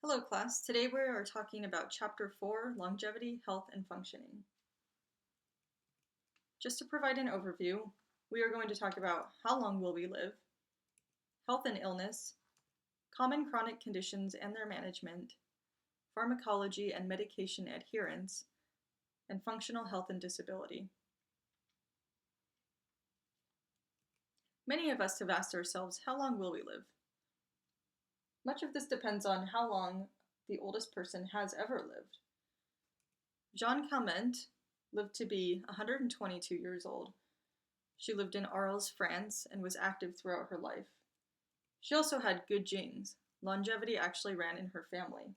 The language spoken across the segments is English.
Hello class, today we are talking about Chapter 4, Longevity, Health, and Functioning. Just to provide an overview, we are going to talk about how long will we live, health and illness, common chronic conditions and their management, pharmacology and medication adherence, and functional health and disability. Many of us have asked ourselves, how long will we live? Much of this depends on how long the oldest person has ever lived. Jeanne Calment lived to be 122 years old. She lived in Arles, France, and was active throughout her life. She also had good genes. Longevity actually ran in her family.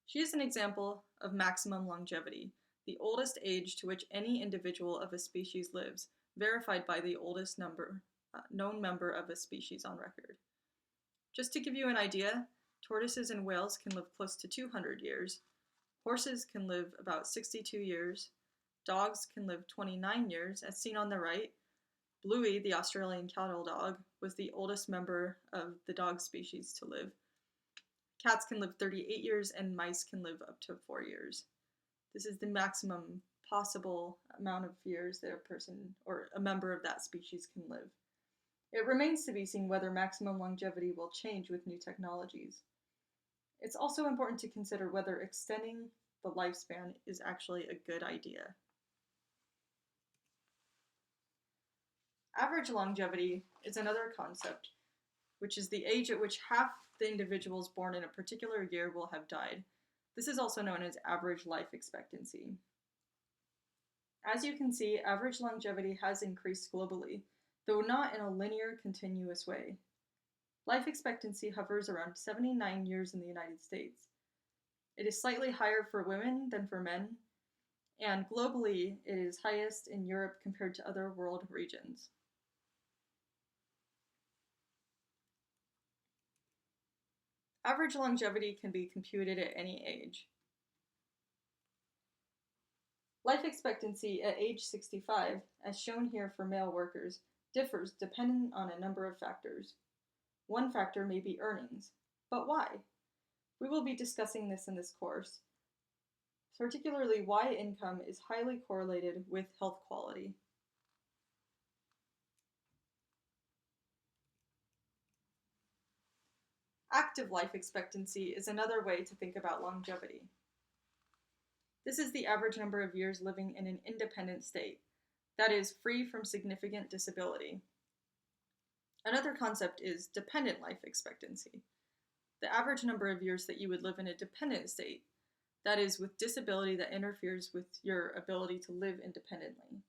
She is an example of maximum longevity, the oldest age to which any individual of a species lives, verified by the oldest known member of a species on record. Just to give you an idea, tortoises and whales can live close to 200 years. Horses can live about 62 years. Dogs can live 29 years, as seen on the right. Bluey, the Australian cattle dog, was the oldest member of the dog species to live. Cats can live 38 years, and mice can live up to 4 years. This is the maximum possible amount of years that a person or a member of that species can live. It remains to be seen whether maximum longevity will change with new technologies. It's also important to consider whether extending the lifespan is actually a good idea. Average longevity is another concept, which is the age at which half the individuals born in a particular year will have died. This is also known as average life expectancy. As you can see, average longevity has increased globally, though not in a linear, continuous way. Life expectancy hovers around 79 years in the United States. It is slightly higher for women than for men, and globally it is highest in Europe compared to other world regions. Average longevity can be computed at any age. Life expectancy at age 65, as shown here for male workers, differs depending on a number of factors. One factor may be earnings, but why? We will be discussing this in this course, particularly why income is highly correlated with health quality. Active life expectancy is another way to think about longevity. This is the average number of years living in an independent state, that is, free from significant disability. Another concept is dependent life expectancy, the average number of years that you would live in a dependent state, that is, with disability that interferes with your ability to live independently.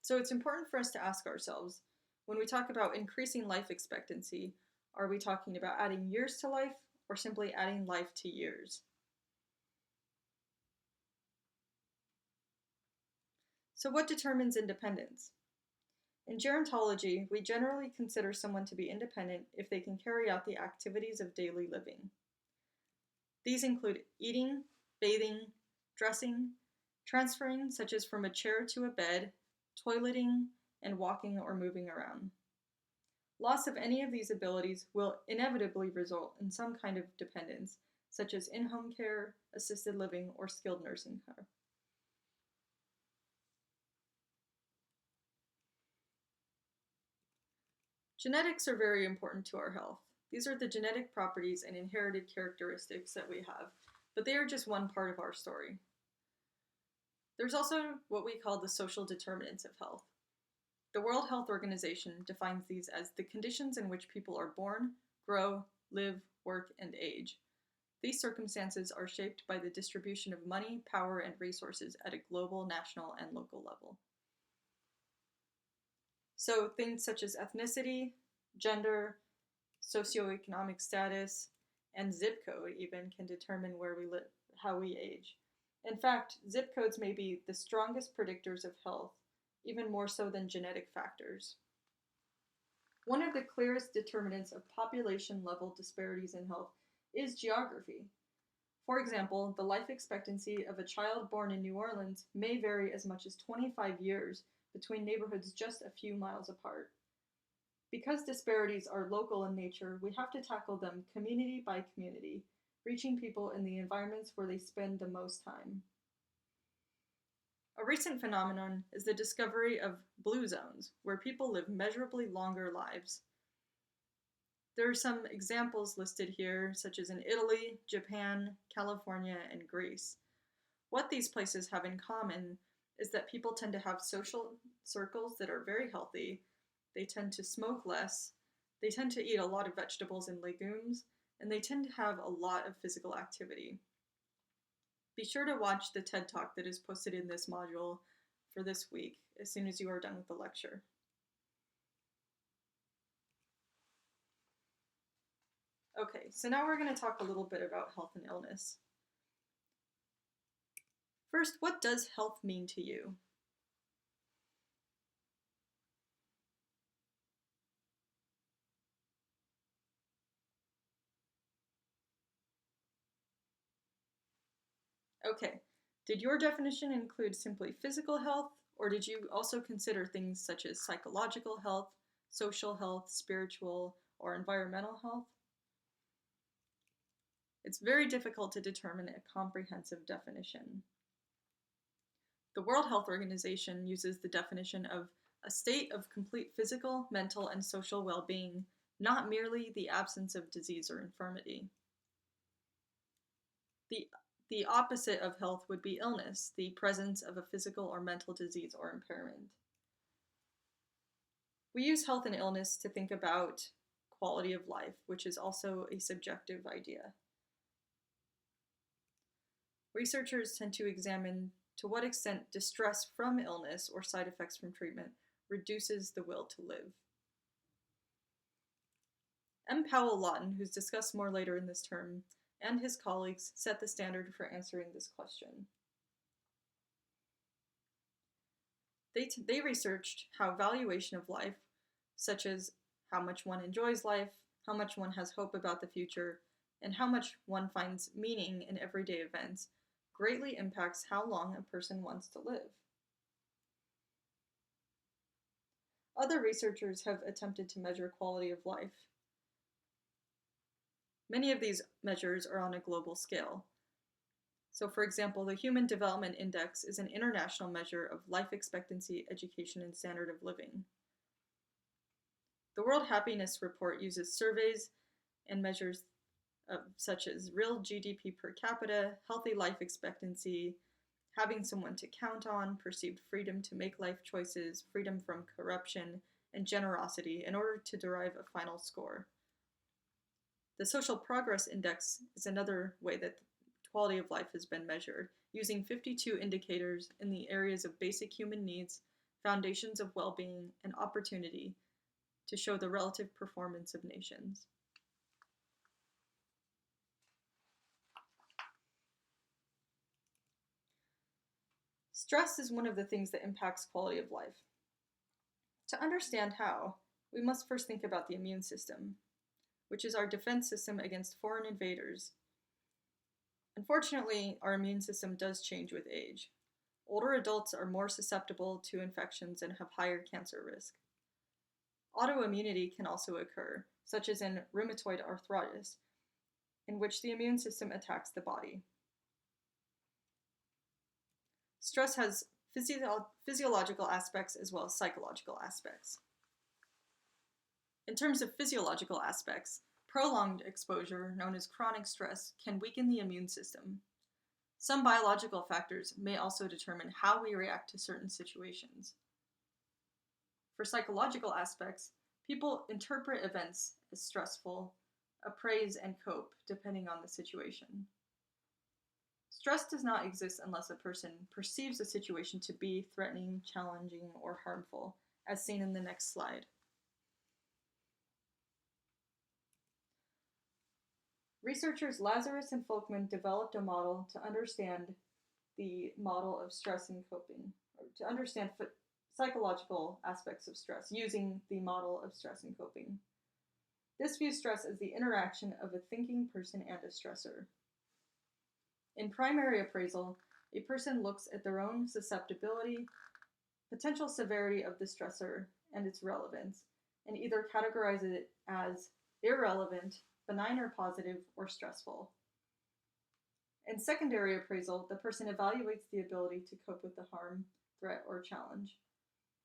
So it's important for us to ask ourselves, when we talk about increasing life expectancy, are we talking about adding years to life or simply adding life to years? So what determines independence? In gerontology, we generally consider someone to be independent if they can carry out the activities of daily living. These include eating, bathing, dressing, transferring, such as from a chair to a bed, toileting, and walking or moving around. Loss of any of these abilities will inevitably result in some kind of dependence, such as in-home care, assisted living, or skilled nursing care. Genetics are very important to our health. These are the genetic properties and inherited characteristics that we have, but they are just one part of our story. There's also what we call the social determinants of health. The World Health Organization defines these as the conditions in which people are born, grow, live, work, and age. These circumstances are shaped by the distribution of money, power, and resources at a global, national, and local level. So things such as ethnicity, gender, socioeconomic status, and zip code even can determine where we live, how we age. In fact, zip codes may be the strongest predictors of health, even more so than genetic factors. One of the clearest determinants of population-level disparities in health is geography. For example, the life expectancy of a child born in New Orleans may vary as much as 25 years between neighborhoods just a few miles apart. Because disparities are local in nature, we have to tackle them community by community, reaching people in the environments where they spend the most time. A recent phenomenon is the discovery of blue zones, where people live measurably longer lives. There are some examples listed here, such as in Italy, Japan, California, and Greece. What these places have in common is that people tend to have social circles that are very healthy. They tend to smoke less. They tend to eat a lot of vegetables and legumes, and they tend to have a lot of physical activity. Be sure to watch the TED Talk that is posted in this module for this week as soon as you are done with the lecture. Okay, so now we're going to talk a little bit about health and illness. First, what does health mean to you? Okay, did your definition include simply physical health, or did you also consider things such as psychological health, social health, spiritual, or environmental health? It's very difficult to determine a comprehensive definition. The World Health Organization uses the definition of a state of complete physical, mental, and social well-being, not merely the absence of disease or infirmity. The opposite of health would be illness, the presence of a physical or mental disease or impairment. We use health and illness to think about quality of life, which is also a subjective idea. Researchers tend to examine to what extent distress from illness or side effects from treatment reduces the will to live. M. Powell Lawton, who's discussed more later in this term, and his colleagues set the standard for answering this question. They researched how valuation of life, such as how much one enjoys life, how much one has hope about the future, and how much one finds meaning in everyday events, greatly impacts how long a person wants to live. Other researchers have attempted to measure quality of life. Many of these measures are on a global scale. So, for example, the Human Development Index is an international measure of life expectancy, education, and standard of living. The World Happiness Report uses surveys and measures such as real GDP per capita, healthy life expectancy, having someone to count on, perceived freedom to make life choices, freedom from corruption, and generosity in order to derive a final score. The Social Progress Index is another way that quality of life has been measured, using 52 indicators in the areas of basic human needs, foundations of well-being, and opportunity to show the relative performance of nations. Stress is one of the things that impacts quality of life. To understand how, we must first think about the immune system, which is our defense system against foreign invaders. Unfortunately, our immune system does change with age. Older adults are more susceptible to infections and have higher cancer risk. Autoimmunity can also occur, such as in rheumatoid arthritis, in which the immune system attacks the body. Stress has physiological aspects as well as psychological aspects. In terms of physiological aspects, prolonged exposure, known as chronic stress, can weaken the immune system. Some biological factors may also determine how we react to certain situations. For psychological aspects, people interpret events as stressful, appraise, and cope, depending on the situation. Stress does not exist unless a person perceives a situation to be threatening, challenging, or harmful, as seen in the next slide. Researchers Lazarus and Folkman developed a model to understand the model of stress and coping, or to understand psychological aspects of stress using the model of stress and coping. This views stress as the interaction of a thinking person and a stressor. In primary appraisal, a person looks at their own susceptibility, potential severity of the stressor, and its relevance, and either categorize it as irrelevant, benign or positive, or stressful. In secondary appraisal, the person evaluates the ability to cope with the harm, threat, or challenge.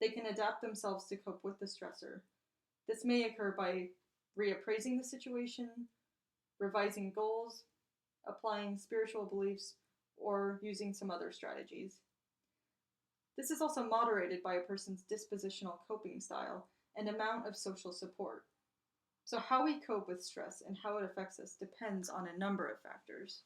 They can adapt themselves to cope with the stressor. This may occur by reappraising the situation, revising goals, applying spiritual beliefs, or using some other strategies. This is also moderated by a person's dispositional coping style and amount of social support. So, how we cope with stress and how it affects us depends on a number of factors.